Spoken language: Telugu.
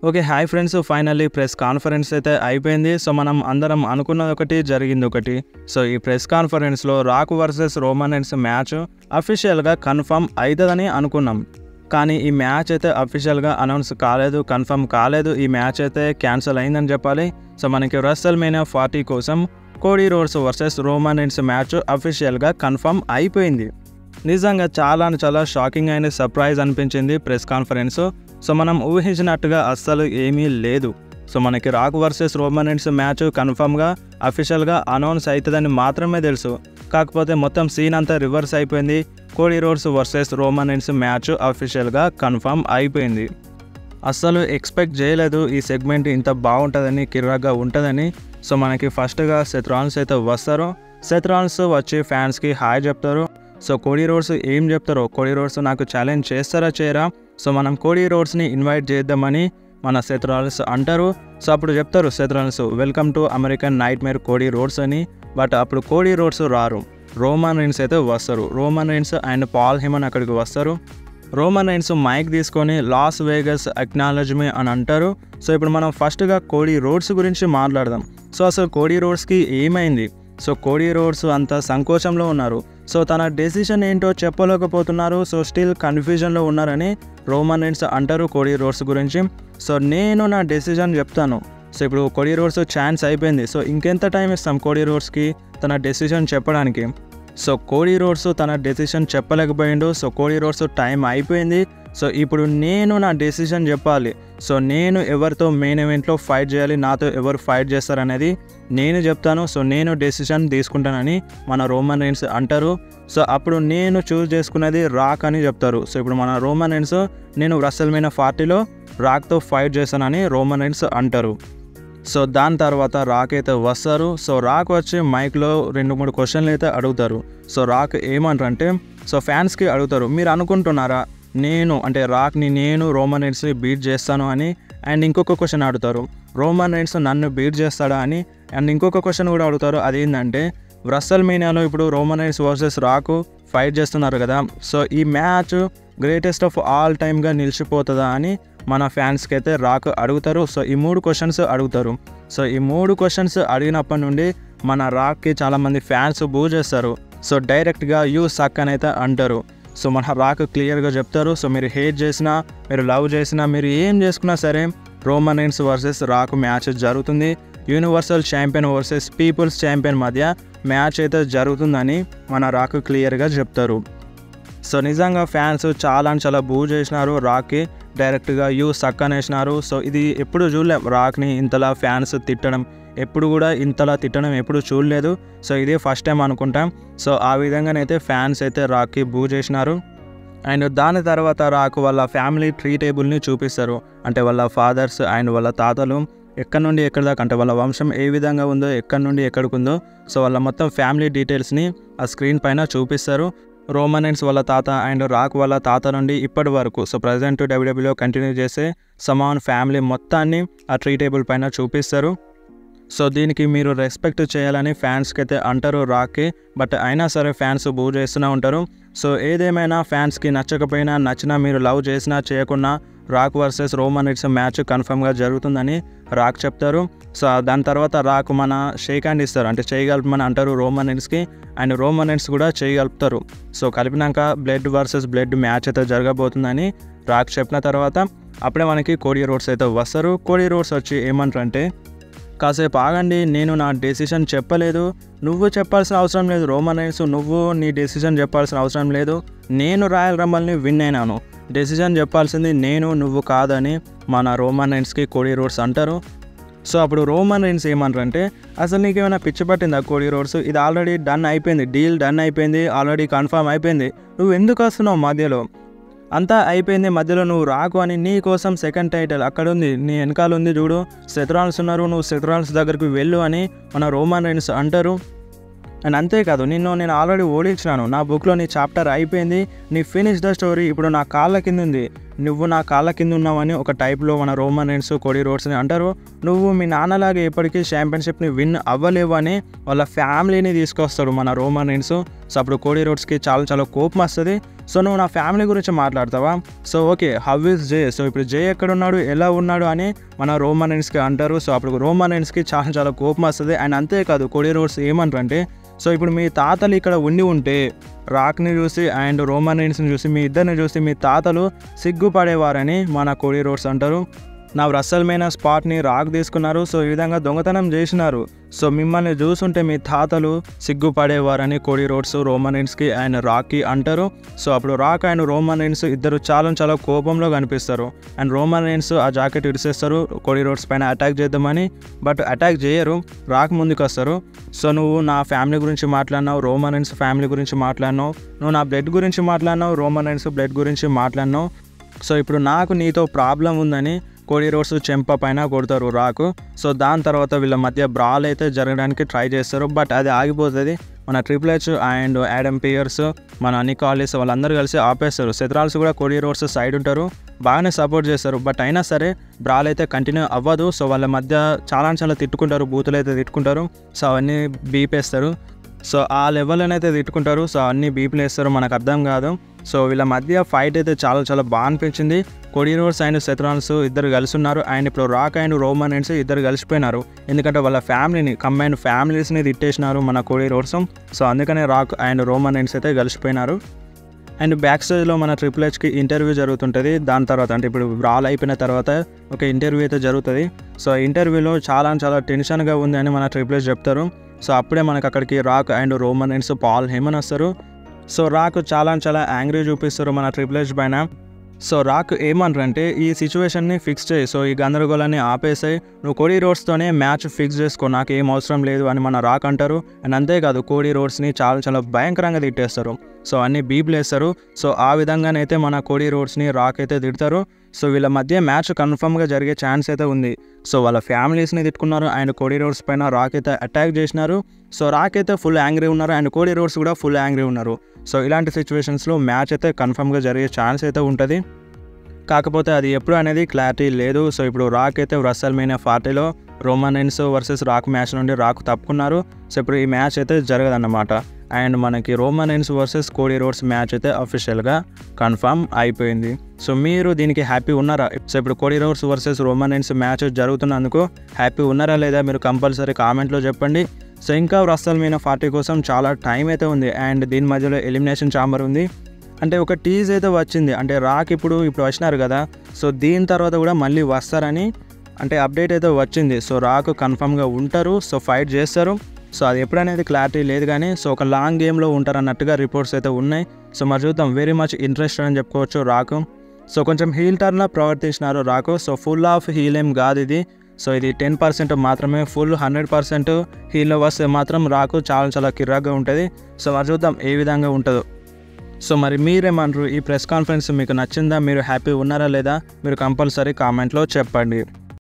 Okay. Hi friends. Finally press conference అయితే అయిపోయింది. సో, మనం అందరం అనుకున్నది ఒకటి, జరిగింది ఒకటి. సో, ఈ ప్రెస్ కాన్ఫరెన్స్‌లో rock versus Roman Reigns match అఫీషియల్‌గా కన్ఫర్మ్ అయితదని అనుకున్నాం. కానీ ఈ మ్యాచ్ అయితే అఫీషియల్‌గా అనౌన్స్ కాలేదు, కన్ఫర్మ్ కాలేదు. ఈ మ్యాచ్ అయితే క్యాన్సిల్ అయిందని చెప్పాలి. సో, మనకి రెస్ల్‌మేనియా 40 కోసం Cody Rhodes versus Roman Reigns match అఫీషియల్‌గా కన్ఫర్మ్ అయిపోయింది. నిజంగా చాలా షాకింగ్ అండ్ సర్ప్రైజ్ అనిపించింది ప్రెస్ కాన్ఫరెన్స్. సో, మనం ఊహించినట్టుగా అస్సలు ఏమీ లేదు. సో, మనకి Rock versus Roman Reigns match కన్ఫర్మ్గా అఫీషియల్గా అనౌన్స్ అవుతుందని మాత్రమే తెలుసు. కాకపోతే మొత్తం సీన్ అంతా రివర్స్ అయిపోయింది. Cody Rhodes versus Roman Reigns match అఫీషియల్గా కన్ఫర్మ్ అయిపోయింది. అస్సలు ఎక్స్పెక్ట్ చేయలేదు ఈ సెగ్మెంట్ ఇంత బాగుంటుందని, కిర్రాక్గా ఉంటుందని. సో, మనకి ఫస్ట్గా సెత్ రాలిన్స్ అయితే వస్తారు. సెత్ రాలిన్స్ వచ్చి ఫ్యాన్స్కి హాయ్ చెప్తారు. సో, కోడీ రోడ్స్ ఏం చెప్తారో, కోడీ రోడ్స్ నాకు ఛాలెంజ్ చేస్తారా చేయరా, సో మనం కోడీ రోడ్స్ని ఇన్వైట్ చేద్దామని మన సెత్ రాలిన్స్ అంటారు. సో, అప్పుడు చెప్తారు Seth Rollins, welcome to American nightmare Cody Rhodes అని. బట్ అప్పుడు కోడీ రోడ్స్ రారు, రోమన్ రైన్స్ అయితే వస్తారు. Roman Reigns and Paul Heyman అక్కడికి వస్తారు. రోమన్ రైన్స్ మైక్ తీసుకొని లాస్ వేగస్ అక్నాలెడ్జ్ మీ అని అంటారు. సో, ఇప్పుడు మనం ఫస్ట్గా కోడీ రోడ్స్ గురించి మాట్లాడదాం. సో, అసలు కోడీ రోడ్స్కి ఏమైంది? సో, కోడీ రోడ్స్ అంత సంకోచంలో ఉన్నారు. సో, తన డెసిషన్ ఏంటో చెప్పలేకపోతున్నారు. సో, స్టిల్ కన్ఫ్యూజన్లో ఉన్నారని రోమన్ రైన్స్ అంటారు కోడీ రోడ్స్ గురించి. సో, నేను నా డెసిషన్ చెప్తాను. సో, ఇప్పుడు కోడీ రోడ్స్ ఛాన్స్ అయిపోయింది. సో, ఇంకెంత టైం ఇస్తాం కోడీ రోడ్స్కి తన డెసిషన్ చెప్పడానికి? సో, కోడీ రోడ్స్ తన డెసిషన్ చెప్పలేకపోయిండు. సో, కోడీ రోడ్స్ టైం అయిపోయింది. సో, ఇప్పుడు నేను నా డెసిషన్ చెప్పాలి. సో, నేను ఎవరితో మెయిన్ ఈవెంట్లో ఫైట్ చేయాలి, నాతో ఎవరు ఫైట్ చేస్తారనేది నేను చెప్తాను. సో, నేను డెసిషన్ తీసుకుంటానని మన రోమన్ రైన్స్ అంటారు. సో, అప్పుడు నేను చూస్ చేసుకున్నది రాక్ అని చెప్తారు. సో, ఇప్పుడు మన రోమన్ రైన్స్, నేను రెస్ల్‌మేనియా 40లో రాక్తో ఫైట్ చేస్తానని రోమన్ రైన్స్ అంటారు. సో, దాని తర్వాత రాక్ అయితే వస్తారు. సో, రాక్ వచ్చి మైక్లో 2-3 క్వశ్చన్లు అయితే అడుగుతారు. సో, రాక్ ఏమంటారంటే, సో ఫ్యాన్స్కి అడుగుతారు, మీరు అనుకుంటున్నారా రాక్ని నేను రోమన్ రైన్స్ని బీట్ చేస్తాను అని. అండ్ ఇంకొక క్వశ్చన్ అడుగుతారు, రోమన్ రైన్స్ నన్ను బీట్ చేస్తాడా అని. అండ్ ఇంకొక క్వశ్చన్ కూడా అడుగుతారు, అదేంటంటే రెస్ల్‌మేనియాలో ఇప్పుడు Roman Reigns versus rock fight చేస్తున్నారు కదా. సో, ఈ మ్యాచ్ గ్రేటెస్ట్ ఆఫ్ ఆల్ టైమ్గా నిలిచిపోతుందా అని మన ఫ్యాన్స్కి అయితే రాక్ అడుగుతారు. సో, ఈ 3 క్వశ్చన్స్ అడుగుతారు. సో, ఈ 3 క్వశ్చన్స్ అడిగినప్పటి నుండి మన రాక్కి చాలామంది ఫ్యాన్స్ బూ చేస్తారు. సో, డైరెక్ట్గా యూ సక్ అని అయితే అంటారు. సో, మన రాక్ క్లియర్గా చెప్తారు, సో మీరు హేట్ చేసినా, మీరు లవ్ చేసినా, మీరు ఏం చేసుకున్నా సరే Roman Reigns versus Rock match జరుగుతుంది. Universal champion versus people's champion మధ్య మ్యాచ్ అయితే జరుగుతుందని మన రాక్ క్లియర్గా చెప్తారు. సో, నిజంగా ఫ్యాన్స్ చాలా బూ చేసినారు రాక్కి. డైరెక్ట్గా యూ సక్ అనేసినారు. సో, ఇది ఎప్పుడు చూడలేం, రాక్ని ఇంతలా ఫ్యాన్స్ తిట్టడం, ఎప్పుడు కూడా ఇంతలా తిట్టడం ఎప్పుడు చూడలేదు. సో, ఇదే ఫస్ట్ టైం అనుకుంటాం. సో, ఆ విధంగానైతే ఫ్యాన్స్ అయితే రాక్కి బూ చేసినారు. అండ్ దాని తర్వాత రాక్ వాళ్ళ ఫ్యామిలీ ట్రీ టేబుల్ని చూపిస్తారు. అంటే వాళ్ళ ఫాదర్స్ అండ్ వాళ్ళ తాతలు ఎక్కడి నుండి ఎక్కడి దాకా, అంటే వాళ్ళ వంశం ఏ విధంగా ఉందో, ఎక్కడి నుండి ఎక్కడికి ఉందో, సో వాళ్ళ మొత్తం ఫ్యామిలీ డీటెయిల్స్ని ఆ స్క్రీన్ పైన చూపిస్తారు. రోమన్ రైన్స్ వాళ్ళ తాత అండ్ రాక్ వాళ్ళ తాత నుండి ఇప్పటి వరకు, సో ప్రజెంట్ డబ్ల్యూడబ్ల్యూలో కంటిన్యూ చేసే సమాన్ ఫ్యామిలీ మొత్తాన్ని ఆ ట్రీ టేబుల్ పైన చూపిస్తారు. సో, దీనికి మీరు రెస్పెక్ట్ చేయాలని ఫ్యాన్స్కి అయితే అంటారు రాక్కి. బట్ అయినా సరే ఫ్యాన్స్ బూ చేస్తూనే ఉంటారు. సో, ఏదేమైనా ఫ్యాన్స్కి నచ్చకపోయినా, నచ్చినా, మీరు లవ్ చేసినా చేయకున్నా Rock versus Roman Reigns match కన్ఫర్మ్గా జరుగుతుందని రాక్ చెప్తారు. సో, దాని తర్వాత రాక్ మన షేక్ హ్యాండ్ ఇస్తారు, అంటే చేయగలపమని అంటారు రోమన్ రైన్స్కి. అండ్ రోమన్ రైన్స్ కూడా చేయగలుపుతారు. సో, కలిపినాక బ్లడ్ వర్సెస్ బ్లడ్ మ్యాచ్ అయితే జరగబోతుందని రాక్ చెప్పిన తర్వాత అప్పుడే మనకి కోడీ రోడ్స్ అయితే వస్తారు. కోడీ రోడ్స్ వచ్చి ఏమంటారంటే, కాసేపు ఆగండి, నేను నా డెసిషన్ చెప్పలేదు, నువ్వు చెప్పాల్సిన అవసరం లేదు రోమన్ రైన్స్, నువ్వు నీ డెసిషన్ చెప్పాల్సిన అవసరం లేదు, నేను రాయల్ రంబల్ని విన్ అయినాను, డెసిషన్ చెప్పాల్సింది నేను, నువ్వు కాదని మన రోమన్ రైన్స్కి కోడీ రోడ్స్ అంటారు. సో, అప్పుడు రోమన్ రైన్స్ ఏమంటారంటే, అసలు నీకేమైనా పిచ్చి పట్టిందా కోడీ రోడ్స్, ఇది ఆల్రెడీ డన్ అయిపోయింది, డీల్ డన్ అయిపోయింది, ఆల్రెడీ కన్ఫర్మ్ అయిపోయింది, నువ్వు ఎందుకు వస్తున్నావు మధ్యలో, అంతా అయిపోయింది, మధ్యలో నువ్వు రాకు అని. నీ కోసం సెకండ్ టైటిల్ అక్కడ ఉంది, నీ వెనకాల ఉంది చూడు, సెత్ రాలిన్స్ ఉన్నారు, నువ్వు సెత్ రాలిన్స్ దగ్గరికి వెళ్ళు అని మన రోమన్ రైన్స్ అంటారు. అండ్ అంతేకాదు, నేను ఆల్రెడీ ఓడించినాను, నా బుక్లో నీ చాప్టర్ అయిపోయింది, నీ ఫినిష్ ద స్టోరీ ఇప్పుడు నా కాళ్ళ కింద ఉంది, నువ్వు నా కాళ్ళ కింద ఉన్నావని ఒక టైప్లో మన రోమన్ రైన్స్ కోడీ రోడ్స్ని అంటారు. నువ్వు మీ నాన్నలాగా ఎప్పటికీ ఛాంపియన్షిప్ని విన్ అవ్వలేవు అని వాళ్ళ ఫ్యామిలీని తీసుకొస్తాడు మన రోమన్ రైన్స్. సో అప్పుడు కోడీ రోడ్స్కి చాలా కోపం వస్తుంది. సో నువ్వు నా ఫ్యామిలీ గురించి మాట్లాడతావా? So okay, how is J? So ఇప్పుడు జే ఎక్కడున్నాడు, ఎలా ఉన్నాడు అని మన రోమన్ రైన్స్కి అంటారు. సో అప్పుడు రోమన్ రైన్స్కి చాలా కోపం వస్తుంది. అండ్ అంతేకాదు కోడీ రోడ్స్ ఏమంటారంటే, సో ఇప్పుడు మీ తాతలు ఇక్కడ ఉంటే రాక్ని చూసి అండ్ రోమన్ రైన్స్ని చూసి మీ ఇద్దరిని చూసి మీ తాతలు సిగ్గుపడేవారని మన కోడీ రోడ్స్ అంటారు. నా రసల్మైన స్పాట్ని రాక్ తీసుకున్నారు. సో ఈ విధంగా దొంగతనం చేసినారు. సో మిమ్మల్ని చూసుంటే మీ తాతలు సిగ్గుపడేవారని కోడీ రోడ్స్ రోమన్ రైన్స్కి అండ్ రాక్కి అంటారు. సో అప్పుడు రాక్ అండ్ రోమన్ రైన్స్ ఇద్దరు చాలా కోపంలో కనిపిస్తారు. అండ్ రోమన్ రైన్స్ ఆ జాకెట్ ఇడిసేస్తారు కోడీ రోడ్స్ పైన అటాక్ చేద్దామని. బట్ అటాక్ చేయరు, రాక్ ముందుకు వస్తారు. సో నువ్వు నా ఫ్యామిలీ గురించి మాట్లాడినావు, రోమన్ రైన్స్ ఫ్యామిలీ గురించి మాట్లాడినావు. నువ్వు నా బ్లడ్ గురించి మాట్లాడినావు, రోమన్ రైన్స్ బ్లడ్ గురించి మాట్లాడినావు. సో ఇప్పుడు నాకు నీతో ప్రాబ్లం ఉందని కోడీ రోడ్స్ చెంప పైన కొడతారు రాకు. సో దాని తర్వాత వీళ్ళ మధ్య బ్రాల్ అయితే జరగడానికి ట్రై చేస్తారు. బట్ అది ఆగిపోతుంది. మన triple H and Adam Pierce, మన నిక్ ఆలిస్ వాళ్ళందరూ కలిసి ఆపేస్తారు. సెత్ కూడా కోడీ రోడ్స్ సైడ్ ఉంటారు, బాగానే సపోర్ట్ చేస్తారు. బట్ అయినా సరే బ్రాల్ అయితే కంటిన్యూ అవ్వదు. సో వాళ్ళ మధ్య చాలా తిట్టుకుంటారు, బూతులు అయితే తిట్టుకుంటారు. సో అవన్నీ బీపేస్తారు. సో ఆ లెవెల్లోనైతే తిట్టుకుంటారు. సో అన్నీ బీపులు వేస్తారు, మనకు అర్థం కాదు. సో వీళ్ళ మధ్య ఫైట్ అయితే చాలా బాగా అనిపించింది. కోడీ రోడ్స్ అండ్ సెత్ ఇద్దరు కలిసి ఉన్నారు. అండ్ ఇప్పుడు రాక్ అండ్ రోమన్ రైన్స్ ఇద్దరు కలిసిపోయినారు. ఎందుకంటే వాళ్ళ ఫ్యామిలీని కంబైన్ ఫ్యామిలీస్ని తిట్టేసినారు మన కోడీ రోడ్స్. సో అందుకనే రాక్ అండ్ రోమన్ రైన్స్ అయితే కలిసిపోయినారు. అండ్ బ్యాక్ స్టేజ్లో మన ట్రిపుల్ హెచ్కి ఇంటర్వ్యూ జరుగుతుంటుంది. దాని తర్వాత అంటే ఇప్పుడు బ్రాల్ అయిపోయిన తర్వాత ఒక ఇంటర్వ్యూ అయితే జరుగుతుంది. సో ఇంటర్వ్యూలో చాలా టెన్షన్గా ఉంది అని మన ట్రిపుల్ హెచ్ చెప్తారు. సో అప్పుడే మనకు అక్కడికి Rock and Roman Reigns Paul Heyman వస్తారు. సో రాక్ చాలా యాంగ్రీ చూపిస్తారు మన ట్రిపుల్ హెచ్ పైన. సో రాక్ ఏమంటారంటే, ఈ సిచ్యువేషన్ని ఫిక్స్ చేయి, సో ఈ గందరగోళాన్ని ఆపేసాయి, నువ్వు కోడీ రోడ్స్తోనే మ్యాచ్ ఫిక్స్ చేసుకో, నాకు ఏం అవసరం లేదు అని మన రాక్ అంటారు. అండ్ అంతేకాదు కోడీ రోడ్స్ని చాలా భయంకరంగా తిట్టేస్తారు. సో అన్ని బీప్లు వేస్తారు. సో ఆ విధంగానైతే మన కోడీ రోడ్స్ని రాక్ అయితే తిడతారు. సో వీళ్ళ మధ్య మ్యాచ్ కన్ఫర్మ్గా జరిగే ఛాన్స్ అయితే ఉంది. సో వాళ్ళ ఫ్యామిలీస్ని తిట్టుకున్నారు. అండ్ కోడీ రోడ్స్ పైన రాక్ అయితే అటాక్ చేసినారు. సో రాక్ అయితే ఫుల్ యాంగ్రీ ఉన్నారు అండ్ కోడీ రోడ్స్ కూడా ఫుల్ యాంగ్రీ ఉన్నారు. సో ఇలాంటి సిచ్యువేషన్స్లో మ్యాచ్ అయితే కన్ఫర్మ్గా జరిగే ఛాన్స్ అయితే ఉంటుంది. కాకపోతే అది ఎప్పుడు అనేది క్లారిటీ లేదు. సో ఇప్పుడు రాక్ అయితే రసల్మేనియా 40లో Roman Reigns versus Rock match నుండి రాక్ తప్పుకున్నారు. సో ఇప్పుడు ఈ మ్యాచ్ అయితే జరగదన్నమాట. అండ్ మనకి Roman Reigns versus Cody Rhodes match అయితే అఫీషియల్గా కన్ఫర్మ్ అయిపోయింది. సో మీరు దీనికి హ్యాపీ ఉన్నారా? సో ఇప్పుడు Cody Rhodes versus Roman Reigns match జరుగుతున్నందుకు హ్యాపీ ఉన్నారా లేదా మీరు కంపల్సరీ కామెంట్లో చెప్పండి. సో ఇంకా రసల్మేనియా 40 కోసం చాలా టైం అయితే ఉంది. అండ్ దీని మధ్యలో ఎలిమినేషన్ ఛాంబర్ ఉంది. అంటే ఒక టీజ్ అయితే వచ్చింది, అంటే రాక్ ఇప్పుడు వచ్చినారు కదా, సో దీని తర్వాత కూడా మళ్ళీ వస్తారని అంటే అప్డేట్ అయితే వచ్చింది. సో రాక్ కన్ఫర్మ్గా ఉంటారు, సో ఫైట్ చేస్తారు. సో అది ఎప్పుడనేది క్లారిటీ లేదు కానీ సో ఒక లాంగ్ గేమ్లో ఉంటారు అన్నట్టుగా రిపోర్ట్స్ అయితే ఉన్నాయి. సో మరి చూద్దాం, వెరీ మచ్ ఇంట్రెస్టెడ్ అని చెప్పుకోవచ్చు రాకు. సో కొంచెం హీల్ టర్న్లో ప్రవర్తించినారు రాకు. సో ఫుల్ ఆఫ్ హీల్ ఏం కాదు ఇది. సో ఇది 10% మాత్రమే. ఫుల్ 100% హీల్లో వస్తే మాత్రం రాకు చాలా కిర్రాక్గా ఉంటుంది. సో మరి చూద్దాం ఏ విధంగా ఉంటుందో. సో మరి మీరేమంటారు? ఈ ప్రెస్ కాన్ఫరెన్స్ మీకు నచ్చిందా? మీరు హ్యాపీ ఉన్నారా లేదా? మీరు కంపల్సరీ కామెంట్లో చెప్పండి.